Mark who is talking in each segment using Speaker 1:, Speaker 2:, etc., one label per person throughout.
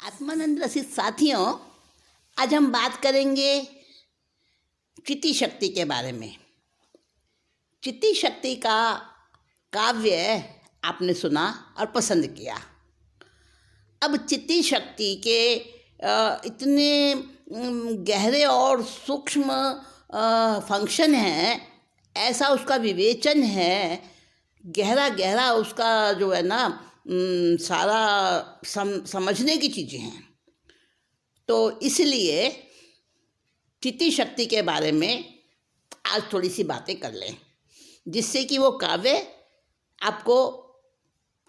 Speaker 1: आत्मानंद रसिक साथियों, आज हम बात करेंगे चिति शक्ति के बारे में। चिति शक्ति का काव्य आपने सुना और पसंद किया। अब चिति शक्ति के इतने गहरे और सूक्ष्म फंक्शन हैं, ऐसा उसका विवेचन है, गहरा गहरा उसका जो है ना सारा समझने की चीज़ें हैं। तो इसलिए चिति शक्ति के बारे में आज थोड़ी सी बातें कर लें, जिससे कि वो काव्य आपको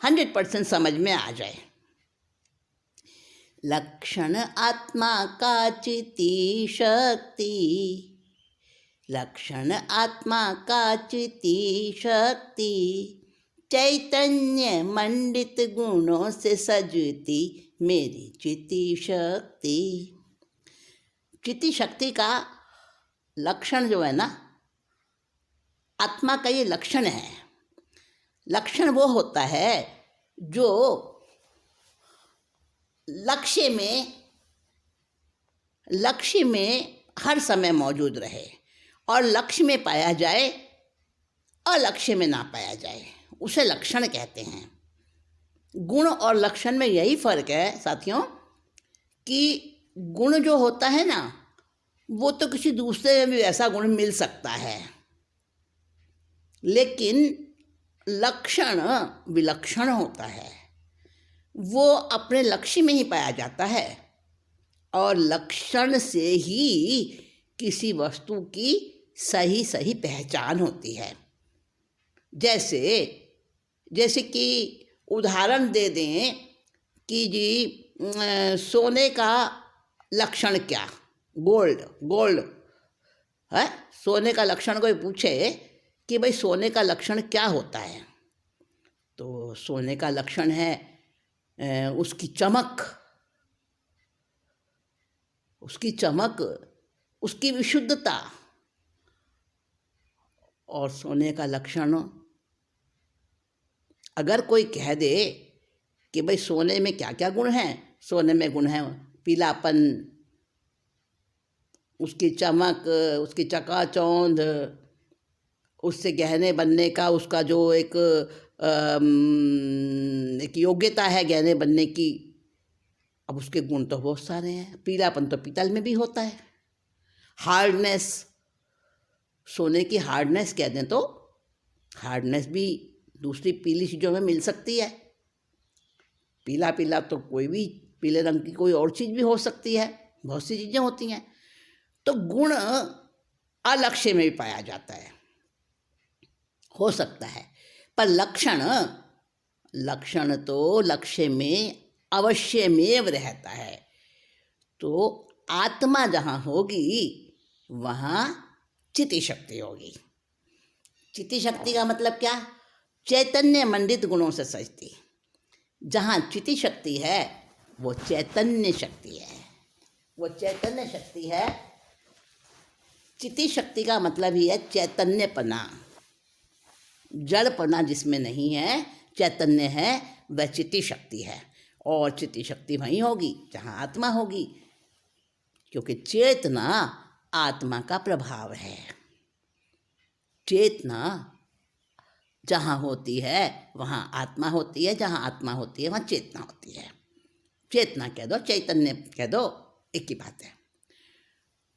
Speaker 1: 100% समझ में आ जाए। लक्षण आत्मा का चिति शक्ति, लक्षण आत्मा का चिति शक्ति, चैतन्य मंडित गुणों से सजती मेरी चिति शक्ति। चिति शक्ति का लक्षण जो है ना, आत्मा का ये लक्षण है। लक्षण वो होता है जो लक्ष्य में हर समय मौजूद रहे और लक्ष्य में पाया जाए और लक्ष्य में ना पाया जाए, उसे लक्षण कहते हैं। गुण और लक्षण में यही फ़र्क है साथियों, कि गुण जो होता है ना, वो तो किसी दूसरे में भी ऐसा गुण मिल सकता है, लेकिन लक्षण विलक्षण होता है। वो अपने लक्ष्य में ही पाया जाता है और लक्षण से ही किसी वस्तु की सही सही पहचान होती है। जैसे कि उदाहरण दे दें कि जी सोने का लक्षण क्या, गोल्ड है। सोने का लक्षण कोई पूछे कि भाई सोने का लक्षण क्या होता है, तो सोने का लक्षण है उसकी चमक, उसकी विशुद्धता। और सोने का लक्षण अगर कोई कह दे कि भाई सोने में क्या क्या गुण हैं, सोने में गुण है पीलापन, उसकी चमक, उसकी चकाचौंध, उससे गहने बनने का उसका जो एक योग्यता है गहने बनने की। अब उसके गुण तो बहुत सारे हैं। पीलापन तो पीतल में भी होता है। हार्डनेस, सोने की हार्डनेस कह दें तो हार्डनेस भी दूसरी पीली चीज़ों में मिल सकती है। पीला तो कोई भी पीले रंग की कोई और चीज़ भी हो सकती है, बहुत सी चीज़ें होती हैं। तो गुण अलक्ष्य में भी पाया जाता है, हो सकता है, पर लक्षण तो लक्ष्य में अवश्यमेव रहता है। तो आत्मा जहाँ होगी वहाँ चिति शक्ति होगी। चिति शक्ति का मतलब क्या? चैतन्य मंडित गुणों से सजती। जहाँ चिति शक्ति है वो चैतन्य शक्ति है, वो चैतन्य शक्ति है। चिति शक्ति का मतलब ही है चैतन्यपना, जड़पना जिसमें नहीं है, चैतन्य है, वह चिति शक्ति है। और चिति शक्ति वहीं होगी जहाँ आत्मा होगी, क्योंकि चेतना आत्मा का प्रभाव है। चेतना जहाँ होती है वहाँ आत्मा होती है, जहाँ आत्मा होती है वहाँ चेतना होती है। चेतना कह दो, चैतन्य कह दो, एक ही बात है।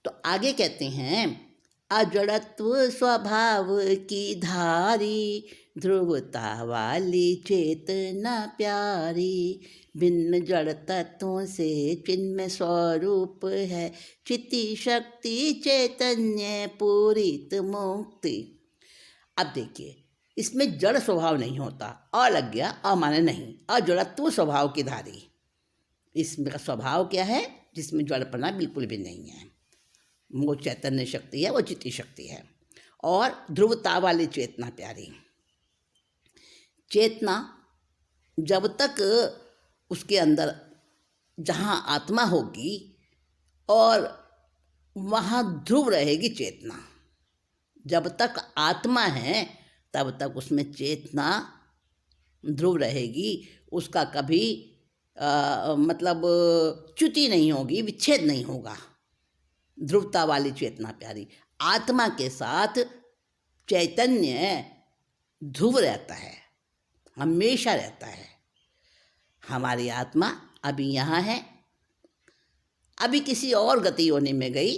Speaker 1: तो आगे कहते हैं, अजड़त्व स्वभाव की धारी, ध्रुवता वाली चेतना प्यारी, भिन्न जड़ तत्वों से चिन्मय स्वरूप है, चिति शक्ति चैतन्य पूरित मुक्ति। अब देखिए, इसमें जड़ स्वभाव नहीं होता, अ लग गया, अ माने नहीं, अजड़त्व स्वभाव की धारी। इसमें स्वभाव क्या है? जिसमें जड़पना बिल्कुल भी नहीं है, वो चैतन्य शक्ति है, वो चिति शक्ति है। और ध्रुवता वाली चेतना प्यारी। चेतना जब तक उसके अंदर जहाँ आत्मा होगी और वहाँ ध्रुव रहेगी चेतना। जब तक आत्मा है तब तक उसमें चेतना ध्रुव रहेगी, उसका कभी मतलब च्युति नहीं होगी, विच्छेद नहीं होगा, ध्रुवता वाली चेतना प्यारी। आत्मा के साथ चैतन्य ध्रुव रहता है, हमेशा रहता है। हमारी आत्मा अभी यहाँ है, अभी किसी और गति योनि में गई,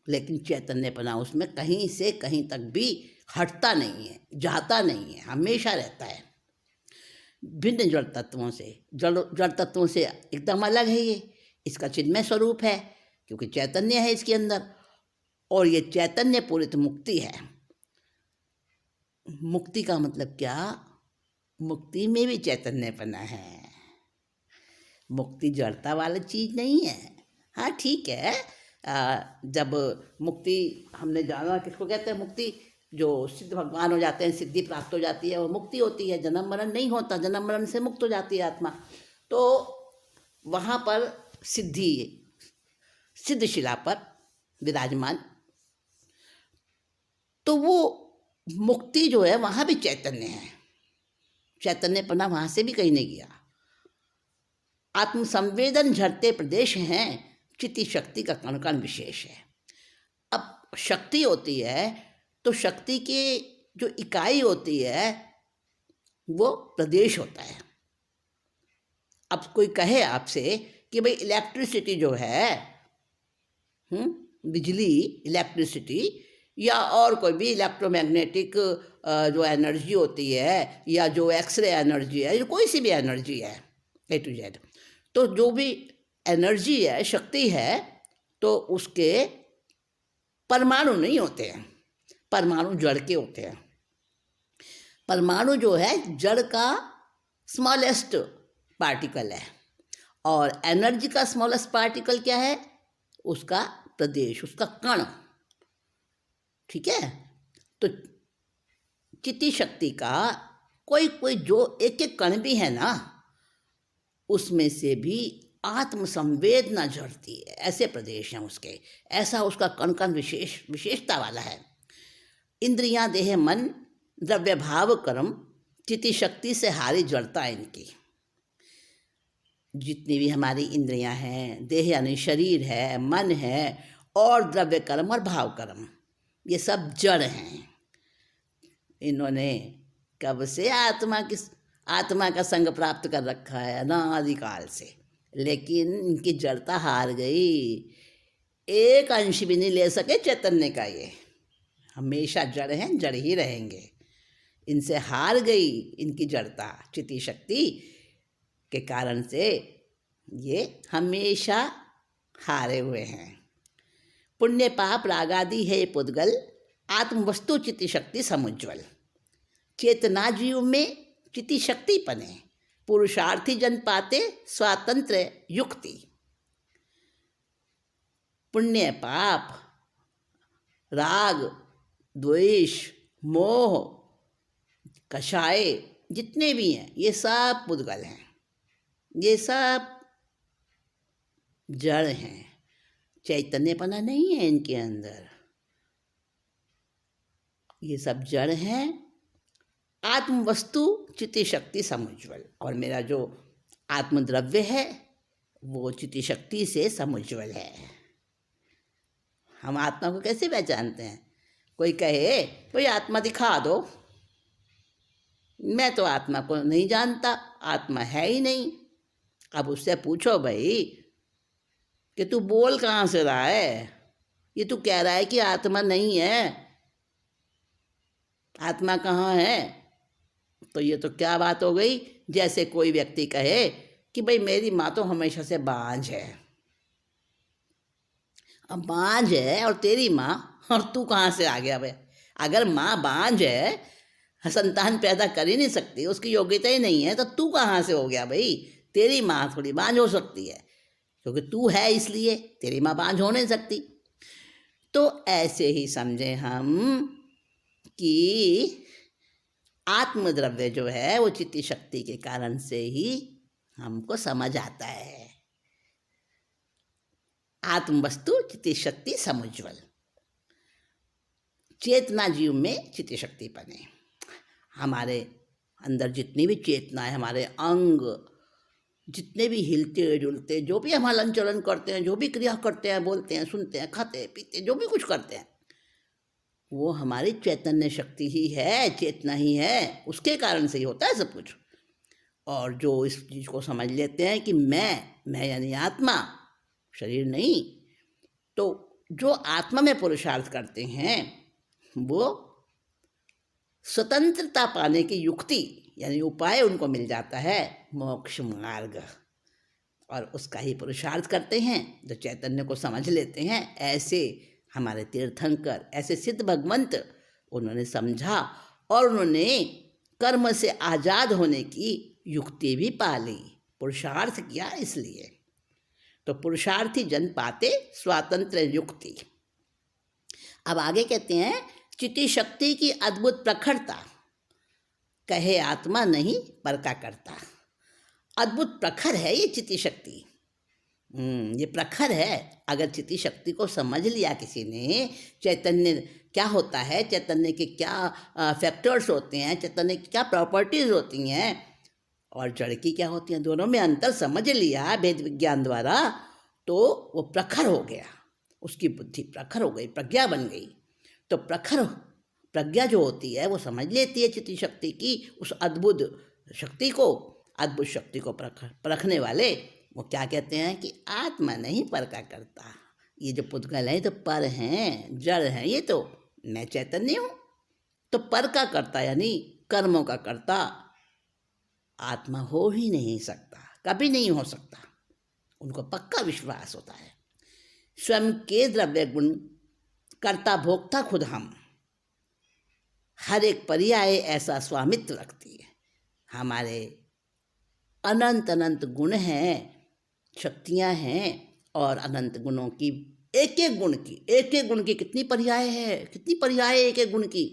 Speaker 1: लेकिन चैतन्यपना उसमें कहीं से कहीं तक भी हटता नहीं है, जाता नहीं है, हमेशा रहता है। भिन्न जड़ तत्वों से, जड़ तत्वों से एकदम अलग है ये, इसका चिन्मय स्वरूप है, क्योंकि चैतन्य है इसके अंदर, और ये चैतन्य पूरित मुक्ति है। मुक्ति का मतलब क्या? मुक्ति में भी चैतन्यपना है। मुक्ति जड़ता वाली चीज़ नहीं है। हाँ ठीक है, जब मुक्ति हमने जाना किसको कहते हैं, मुक्ति जो सिद्ध भगवान हो जाते हैं, सिद्धि प्राप्त हो जाती है, वो मुक्ति होती है। जन्म मरण नहीं होता, जन्म मरण से मुक्त हो जाती है आत्मा। तो वहाँ पर सिद्धशिला पर विराजमान, तो वो मुक्ति जो है वहाँ भी चैतन्य है, चैतन्यपना वहाँ से भी कहीं नहीं गया। आत्मसंवेदन झरते प्रदेश हैं, चित्ती शक्ति का कण कण विशेष है। अब शक्ति होती है तो शक्ति की जो इकाई होती है वो प्रदेश होता है। अब कोई कहे आपसे कि भाई इलेक्ट्रिसिटी जो है, बिजली, इलेक्ट्रिसिटी या और कोई भी इलेक्ट्रोमैग्नेटिक जो एनर्जी होती है, या जो एक्सरे एनर्जी है, जो कोई सी भी एनर्जी है A to Z, तो जो भी एनर्जी है, शक्ति है, तो उसके परमाणु नहीं होते हैं, परमाणु जड़ के होते हैं। परमाणु जो है जड़ का स्मॉलेस्ट पार्टिकल है, और एनर्जी का स्मॉलेस्ट पार्टिकल क्या है? उसका प्रदेश, उसका कण। ठीक है, तो चित्ती शक्ति का कोई कोई जो एक एक कण भी है ना, उसमें से भी आत्मसंवेदना झड़ती है, ऐसे प्रदेश हैं उसके, ऐसा उसका कण कण विशेषता वाला है। इंद्रियां, देह, मन, द्रव्य, भाव, कर्म, चित्ती शक्ति से हारी जड़ता है इनकी। जितनी भी हमारी इंद्रियां हैं, देह यानी शरीर है, मन है, और द्रव्य कर्म और भाव कर्म, ये सब जड़ हैं। इन्होंने कब से आत्मा का संग प्राप्त कर रखा है, अनादिकाल से, लेकिन इनकी जड़ता हार गई। एक अंश भी नहीं ले सके चैतन्य का, ये हमेशा जड़ हैं, जड़ ही रहेंगे। इनसे हार गई इनकी जड़ता, चित्ती शक्ति के कारण से ये हमेशा हारे हुए हैं। पुण्य पाप रागादि है पुद्गल, आत्मवस्तु चित्ती शक्ति समुज्वल। चेतना जीव में चित्ती शक्ति पने, पुरुषार्थी जन पाते स्वातंत्र युक्ति। पुण्य पाप, राग, द्वेष, मोह, कषाय जितने भी हैं, ये सब पुद्गल हैं, ये सब जड़ हैं, चैतन्यपना नहीं है इनके अंदर, ये सब जड़ हैं। आत्मवस्तु चित्ती शक्ति समुज्वल, और मेरा जो आत्मद्रव्य है वो चित्ती शक्ति से समुज्वल है। हम आत्मा को कैसे पहचानते हैं? कोई कहे कोई आत्मा दिखा दो, मैं तो आत्मा को नहीं जानता, आत्मा है ही नहीं। अब उससे पूछो भाई कि तू बोल कहाँ से रहा है? ये तू कह रहा है कि आत्मा नहीं है, आत्मा कहाँ है? तो ये तो क्या बात हो गई? जैसे कोई व्यक्ति कहे कि भाई मेरी माँ तो हमेशा से बांझ है। अब बांझ है और तेरी माँ, और तू कहाँ से आ गया भाई? अगर माँ बांझ है, संतान पैदा कर ही नहीं सकती, उसकी योग्यता ही नहीं है, तो तू कहाँ से हो गया भाई? तेरी माँ थोड़ी बांझ हो सकती है, क्योंकि तू है इसलिए, तेरी माँ बांझ हो नहीं सकती। तो ऐसे ही समझे हम कि आत्मद्रव्य जो है वो चित्ती शक्ति के कारण से ही हमको समझ आता है। आत्मवस्तु चित्ती शक्ति समुज्वल, चेतना जीव में चित्ती शक्ति बने। हमारे अंदर जितनी भी चेतना है, हमारे अंग, जितने भी हिलते डुलते, जो भी हम हलन चलन करते हैं, जो भी क्रिया करते हैं, बोलते हैं, सुनते हैं, खाते हैं, पीते हैं, जो भी कुछ करते हैं, वो हमारी चैतन्य शक्ति ही है, चेतना ही है, उसके कारण से ही होता है सब कुछ। और जो इस चीज़ को समझ लेते हैं कि मैं यानी आत्मा, शरीर नहीं, तो जो आत्मा में पुरुषार्थ करते हैं वो स्वतंत्रता पाने की युक्ति यानी उपाय उनको मिल जाता है, मोक्ष मार्ग, और उसका ही पुरुषार्थ करते हैं। जो चैतन्य को समझ लेते हैं, ऐसे हमारे तीर्थंकर, ऐसे सिद्ध भगवंत, उन्होंने समझा और उन्होंने कर्म से आज़ाद होने की युक्ति भी पा ली, पुरुषार्थ किया इसलिए। तो पुरुषार्थी जन पाते स्वातंत्र युक्ति। अब आगे कहते हैं, चिति शक्ति की अद्भुत प्रखरता, कहे आत्मा नहीं पर का करता। अद्भुत प्रखर है ये चिति शक्ति, ये प्रखर है। अगर चिति शक्ति को समझ लिया किसी ने, चैतन्य क्या होता है, चैतन्य के क्या फैक्टर्स होते हैं, चैतन्य की क्या प्रॉपर्टीज होती हैं और जड़ की क्या होती हैं, दोनों में अंतर समझ लिया वेद विज्ञान द्वारा, तो वो प्रखर हो गया, उसकी बुद्धि प्रखर हो गई, प्रज्ञा बन गई। तो प्रखर प्रज्ञा जो होती है वो समझ लेती है चिति शक्ति की उस अद्भुत शक्ति को। अद्भुत शक्ति को परखने वाले वो क्या कहते हैं कि आत्मा नहीं पर का करता। ये जो पुद्गल है तो पर हैं, जड़ हैं, ये तो मैं चैतन्य हूँ। तो पर का करता यानी कर्मों का करता आत्मा हो ही नहीं सकता, कभी नहीं हो सकता। उनको पक्का विश्वास होता है। स्वयं के द्रव्य गुण कर्ता भोक्ता खुद हम, हर एक पर्याय ऐसा स्वामित्व रखती है। हमारे अनंत अनंत गुण हैं, शक्तियाँ हैं, और अनंत गुणों की एक एक गुण की कितनी पर्याय है, कितनी पर्याय एक एक गुण की,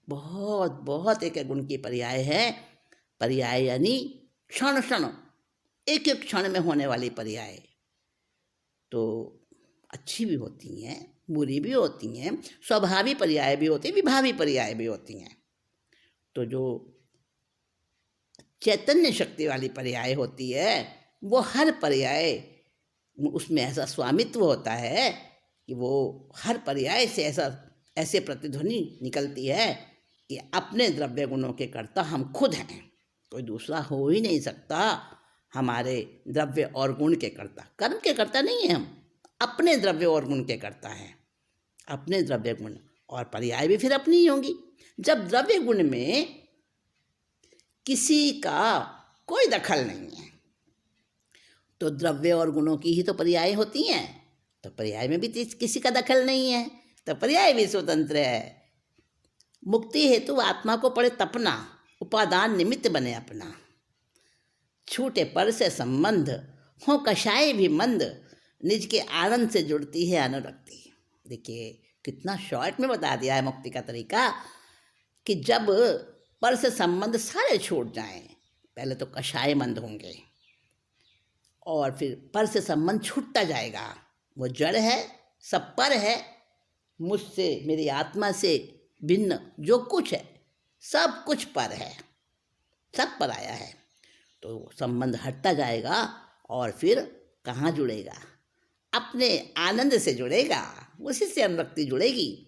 Speaker 1: बहुत बहुत एक एक गुण की पर्याय है। पर्याय यानी क्षण क्षण, एक एक क्षण में होने वाली पर्याय। तो अच्छी भी होती हैं, बुरी भी होती हैं, स्वभावी पर्याय भी होती हैं, विभावी पर्याय भी होती हैं। तो जो चैतन्य शक्ति वाली पर्याय होती है वो हर पर्याय, उसमें ऐसा स्वामित्व होता है कि वो हर पर्याय से ऐसे प्रतिध्वनि निकलती है कि अपने द्रव्य गुणों के कर्ता हम खुद हैं, कोई दूसरा हो ही नहीं सकता हमारे द्रव्य और गुण के कर्ता। कर्म के कर्ता नहीं है हम, अपने द्रव्य और गुण के कर्ता हैं। अपने द्रव्य गुण और पर्याय भी फिर अपनी ही होंगी। जब द्रव्य गुण में किसी का कोई दखल नहीं है तो द्रव्य और गुणों की ही तो पर्याय होती हैं। तो पर्याय में भी किसी का दखल नहीं है तो पर्याय भी स्वतंत्र है। मुक्ति हेतु आत्मा को पड़े तपना, उपादान निमित्त बने अपना। छूटे पर से संबंध, हो कषाय भी मंद, निज के आनंद से जुड़ती है अनुरक्ति। देखिए कितना शॉर्ट में बता दिया है मुक्ति का तरीका कि जब पर से संबंध सारे छूट जाएं, पहले तो कषाय मंद होंगे और फिर पर से संबंध छूटता जाएगा। वो जड़ है, सब पर है, मुझसे, मेरी आत्मा से भिन्न जो कुछ है सब कुछ पर है, सब पर आया है। तो संबंध हटता जाएगा और फिर कहाँ जुड़ेगा, अपने आनंद से जुड़ेगा, उसी से अनुरक्ति जुड़ेगी।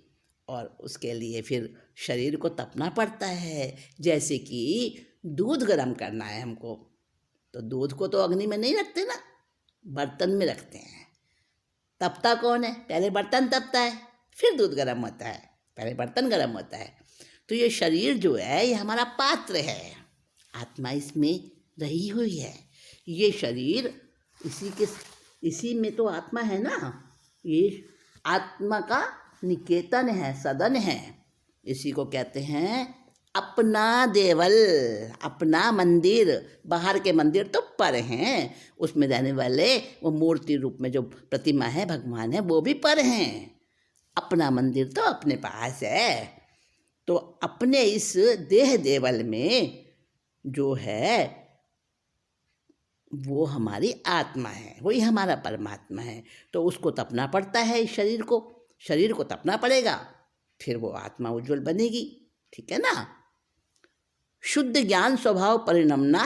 Speaker 1: और उसके लिए फिर शरीर को तपना पड़ता है। जैसे कि दूध गर्म करना है हमको, तो दूध को तो अग्नि में नहीं रखते ना, बर्तन में रखते हैं। तपता कौन है, पहले बर्तन तपता है फिर दूध गर्म होता है, पहले बर्तन गर्म होता है। तो ये शरीर जो है ये हमारा पात्र है, आत्मा इसमें रही हुई है। ये शरीर इसी में तो आत्मा है ना, ये आत्मा का निकेतन है, सदन है। इसी को कहते हैं अपना देवल, अपना मंदिर। बाहर के मंदिर तो पर हैं, उसमें रहने वाले वो मूर्ति रूप में जो प्रतिमा है, भगवान है, वो भी पर हैं। अपना मंदिर तो अपने पास है। तो अपने इस देह देवल में जो है वो हमारी आत्मा है, वही हमारा परमात्मा है। तो उसको तपना पड़ता है, इस शरीर को तपना पड़ेगा, फिर वो आत्मा उज्जवल बनेगी। ठीक है ना। शुद्ध ज्ञान स्वभाव परिणमना,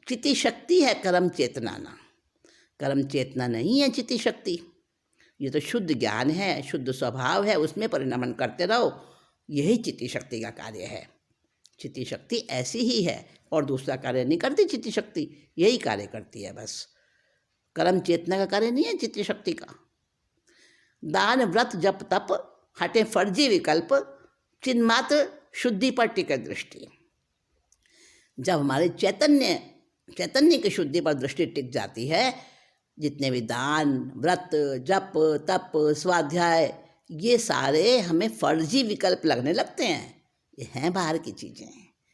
Speaker 1: चिति शक्ति है कर्म चेतना ना, कर्म चेतना नहीं है चिति शक्ति। ये तो शुद्ध ज्ञान है, शुद्ध स्वभाव है, उसमें परिणमन करते रहो, यही चिति शक्ति का कार्य है। चिति शक्ति ऐसी ही है और दूसरा कार्य नहीं करती चिति शक्ति, यही कार्य करती है बस। कर्म चेतना का कार्य नहीं है चिति शक्ति का। दान व्रत जप तप हटे फर्जी विकल्प, चिन्मात्र शुद्धि पर टिके दृष्टि। जब हमारे चैतन्य की शुद्धि पर दृष्टि टिक जाती है, जितने भी दान व्रत जप तप स्वाध्याय, ये सारे हमें फर्जी विकल्प लगने लगते हैं। ये हैं बाहर की चीज़ें,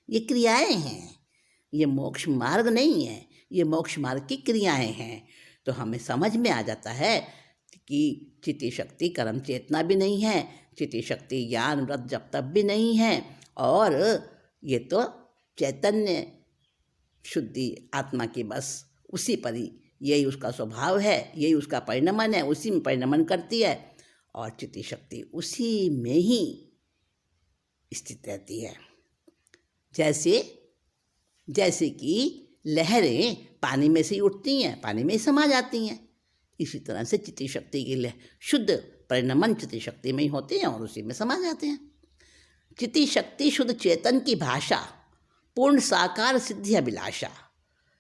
Speaker 1: ये क्रियाएं हैं, ये मोक्ष मार्ग नहीं है, ये मोक्ष मार्ग की क्रियाएं हैं। तो हमें समझ में आ जाता है कि चिति शक्ति कर्म चेतना भी नहीं है, चिति शक्ति ज्ञान व्रत जप तप भी नहीं है, और ये तो चैतन्य शुद्धि आत्मा की बस उसी पर ही, यही उसका स्वभाव है, यही उसका परिणमन है, उसी में परिणमन करती है और चिति शक्ति उसी में ही स्थित रहती है। जैसे कि लहरें पानी में से ही उठती हैं, पानी में ही समा जाती हैं, इसी तरह से चिति शक्ति की शुद्ध परिणमन चिति शक्ति में ही होते हैं और उसी में समा जाते हैं। चिति शक्ति शुद्ध चेतन की भाषा, पूर्ण साकार सिद्धि अभिलाषा।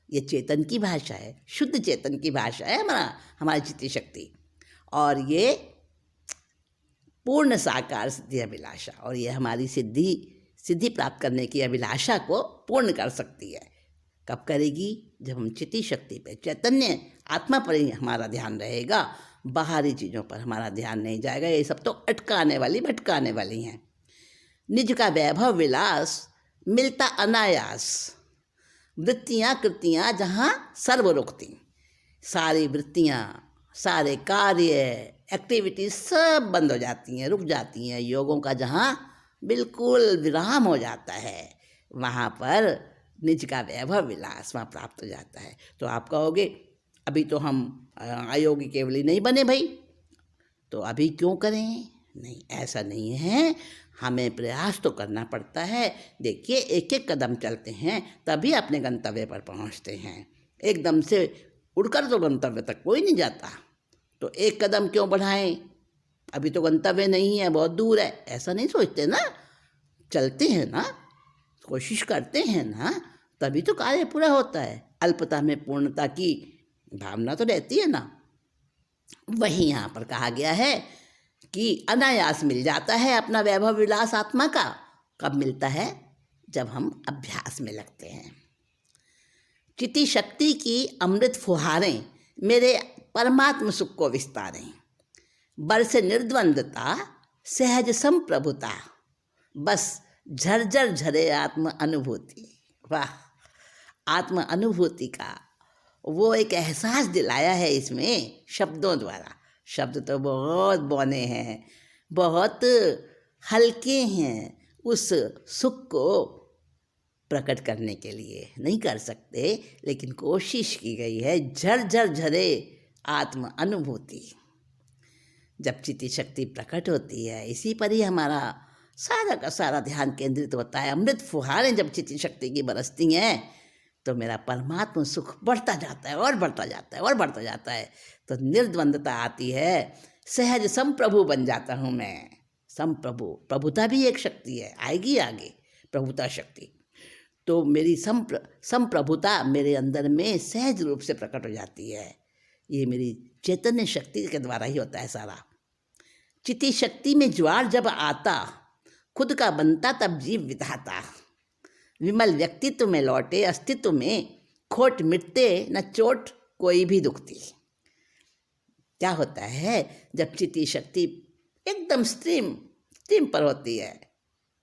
Speaker 1: ये चेतन की भाषा है, शुद्ध चेतन की भाषा है हमारी चिति शक्ति, और ये पूर्ण साकार सिद्धि अभिलाषा, और ये हमारी सिद्धि प्राप्त करने की अभिलाषा को पूर्ण कर सकती है। कब करेगी? जब हम चिति शक्ति पे, चैतन्य आत्मा पर ही हमारा ध्यान रहेगा, बाहरी चीज़ों पर हमारा ध्यान नहीं जाएगा। ये सब तो अटकाने वाली भटकाने वाली हैं। निज का वैभव विलास मिलता अनायास, वृत्तियाँ कृतियाँ जहाँ सर्व रुकती। सारी वृत्तियाँ, सारे कार्य, एक्टिविटीज सब बंद हो जाती हैं, रुक जाती हैं। योगों का जहाँ बिल्कुल विराम हो जाता है, वहाँ पर निज का वैभव विलास वहाँ प्राप्त हो जाता है। तो आप कहोगे अभी तो हम अयोगी केवली नहीं बने भाई, तो अभी क्यों करें? नहीं, ऐसा नहीं है, हमें प्रयास तो करना पड़ता है। देखिए, एक एक कदम चलते हैं तभी अपने गंतव्य पर पहुंचते हैं। एकदम से उड़कर तो गंतव्य तक कोई नहीं जाता। तो एक कदम क्यों बढ़ाएं? अभी तो गंतव्य नहीं है, बहुत दूर है, ऐसा नहीं सोचते ना। चलते हैं ना, कोशिश करते हैं ना, तभी तो कार्य पूरा होता है। अल्पता में पूर्णता की भावना तो रहती है ना। वही यहाँ पर कहा गया है कि अनायास मिल जाता है अपना वैभव विलास आत्मा का। कब मिलता है? जब हम अभ्यास में लगते हैं। चिति शक्ति की अमृत फुहारें मेरे परमात्म सुख को विस्तारें, बरसे निर्द्वंदता सहज संप्रभुता, बस झरझर झरे आत्म अनुभूति। वाह, आत्म अनुभूति का वो एक एहसास दिलाया है इसमें शब्दों द्वारा। शब्द तो बहुत बौने हैं, बहुत हल्के हैं, उस सुख को प्रकट करने के लिए नहीं कर सकते, लेकिन कोशिश की गई है। झरझर झरे आत्म अनुभूति। जब चिति शक्ति प्रकट होती है, इसी पर ही हमारा सारा का सारा ध्यान केंद्रित होता है। अमृत फुहारें जब चिति शक्ति की बरसती हैं, तो मेरा परमात्मा सुख बढ़ता जाता है और बढ़ता जाता है और बढ़ता जाता है। तो निर्द्वंदता आती है, सहज संप्रभु बन जाता हूँ मैं। संप्रभु, प्रभुता भी एक शक्ति है, आएगी आगे प्रभुता शक्ति। तो मेरी संप्रभुता मेरे अंदर में सहज रूप से प्रकट हो जाती है। ये मेरी चैतन्य शक्ति के द्वारा ही होता है सारा। चिति शक्ति में ज्वार जब आता, खुद का बनता तब जीव विधाता। विमल व्यक्तित्व में लौटे अस्तित्व में, खोट मिटते न चोट कोई भी दुखती। क्या होता है जब चिति शक्ति एकदम स्ट्रीम पर होती है,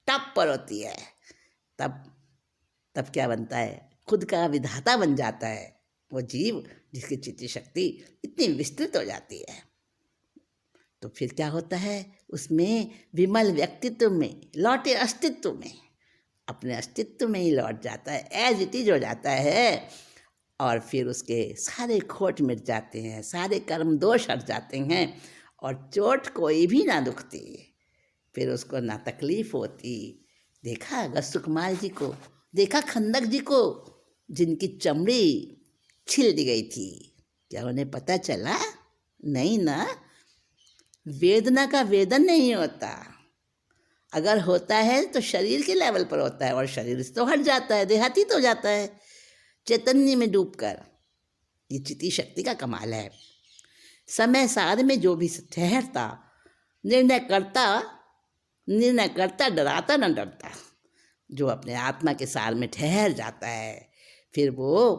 Speaker 1: टॉप पर होती है, तब क्या बनता है? खुद का विधाता बन जाता है वो जीव, जिसकी चिति शक्ति इतनी विस्तृत हो जाती है। तो फिर क्या होता है? उसमें विमल व्यक्तित्व में लौटे अस्तित्व में, अपने अस्तित्व में ही लौट जाता है, एज इट इज हो जाता है। और फिर उसके सारे खोट मिट जाते हैं, सारे कर्म दोष हट जाते हैं और चोट कोई भी ना दुखती। फिर उसको ना तकलीफ होती। देखा अगस्त कुमार जी को, देखा खंदक जी को, जिनकी चमड़ी छिल दी गई थी, क्या उन्हें पता चला? नहीं ना। वेदना का वेदन नहीं होता। अगर होता है तो शरीर के लेवल पर होता है, और शरीर से तो हट जाता है, देहातीत हो जाता है चैतन्य में डूबकर। ये चिति शक्ति का कमाल है। समय साध में जो भी ठहरता, निर्णय करता डराता न डरता, जो अपने आत्मा के सार में ठहर जाता है, फिर वो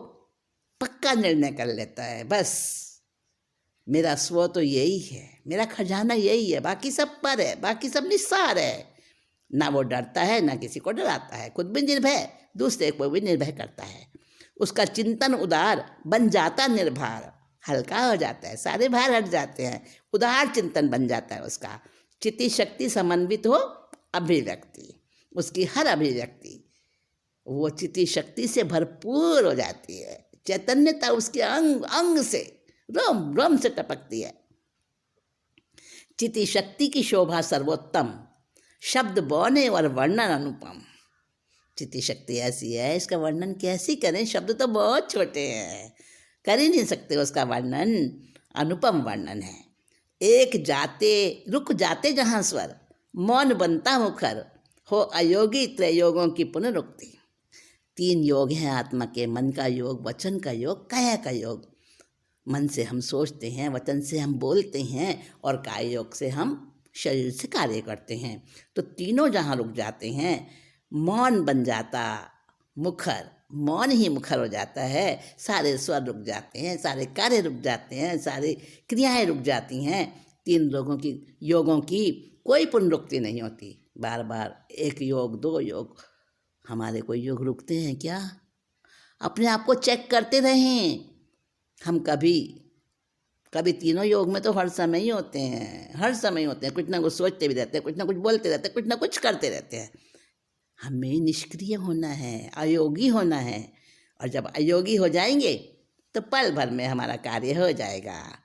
Speaker 1: पक्का निर्णय कर लेता है, बस मेरा स्व तो यही है, मेरा खजाना यही है, बाकी सब पर है, बाकी सब निस्सार है। ना वो डरता है, ना किसी को डराता है, खुद भी निर्भय, दूसरे को भी निर्भय करता है। उसका चिंतन उदार बन जाता निर्भर, हल्का हो जाता है, सारे भार हट जाते हैं, उदार चिंतन बन जाता है उसका। चिति शक्ति समन्वित हो अभिव्यक्ति, उसकी हर अभिव्यक्ति वो चिति शक्ति से भरपूर हो जाती है। चैतन्यता उसके अंग अंग से, रोम रोम से टपकती है। चिति शक्ति की शोभा सर्वोत्तम, शब्द बौने और वर्णन अनुपम। चिति शक्ति ऐसी है, इसका वर्णन कैसे करें? शब्द तो बहुत छोटे हैं, कर ही नहीं सकते उसका वर्णन। अनुपम वर्णन है। एक जाते रुक जाते जहाँ स्वर, मौन बनता मुखर, हो अयोगी त्रयोगों की पुनरुक्ति। 3 योग हैं आत्मा के, मन का योग, वचन का योग, काया का योग। मन से हम सोचते हैं, वचन से हम बोलते हैं, और काय योग से हम शरीर से कार्य करते हैं। तो तीनों जहाँ रुक जाते हैं, मौन बन जाता मुखर, मौन ही मुखर हो जाता है, सारे स्वर रुक जाते हैं, सारे कार्य रुक जाते हैं, सारी क्रियाएं रुक जाती हैं। 3 योगों की कोई पुनरुक्ति नहीं होती। बार बार 1 योग 2 योग, हमारे कोई योग रुकते हैं क्या? अपने आप को चेक करते रहें। हम कभी तीनों योग में तो हर समय ही होते हैं, हर समय होते हैं, कुछ ना कुछ सोचते भी रहते हैं, कुछ ना कुछ बोलते रहते हैं, कुछ ना कुछ करते रहते हैं। हमें निष्क्रिय होना है, अयोगी होना है, और जब अयोगी हो जाएंगे तो पल भर में हमारा कार्य हो जाएगा।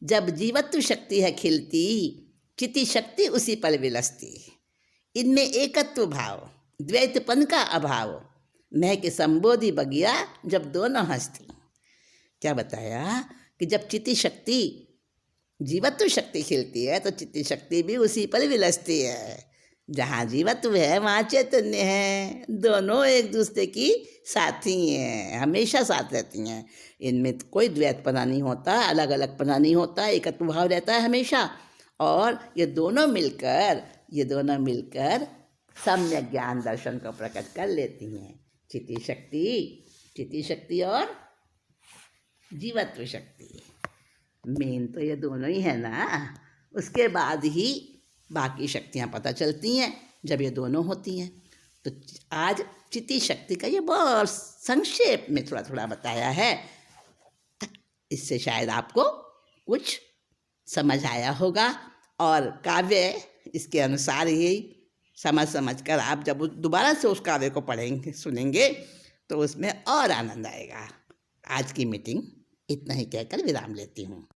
Speaker 1: जब जीवत्व शक्ति है खिलती, चिति शक्ति उसी पल विलसती। इनमें एकत्व भाव, द्वैतपन का अभाव, मैं के संबोधि बगिया जब दोनों हंसती। क्या बताया कि जब चिति शक्ति, जीवत्व शक्ति खिलती है, तो चिति शक्ति भी उसी पर विलसती है। जहाँ जीवत्व है वहाँ चैतन्य है, दोनों एक दूसरे की साथी हैं, हमेशा साथ रहती हैं। इनमें कोई द्वैतपना नहीं होता, अलग अलग पना नहीं होता, एकत्व भाव रहता है हमेशा। और ये दोनों मिलकर सम्यक ज्ञान दर्शन को प्रकट कर लेती हैं। चिति शक्ति और जीवत्व शक्ति, मेन तो ये दोनों ही है ना। उसके बाद ही बाकी शक्तियाँ पता चलती हैं, जब ये दोनों होती हैं। तो आज चिति शक्ति का ये बहुत संक्षेप में थोड़ा थोड़ा बताया है। इससे शायद आपको कुछ समझ आया होगा, और काव्य इसके अनुसार ही समझ कर आप जब दोबारा से उस काव्य को पढ़ेंगे, सुनेंगे, तो उसमें और आनंद आएगा। आज की मीटिंग इतना ही कहकर विराम लेती हूँ।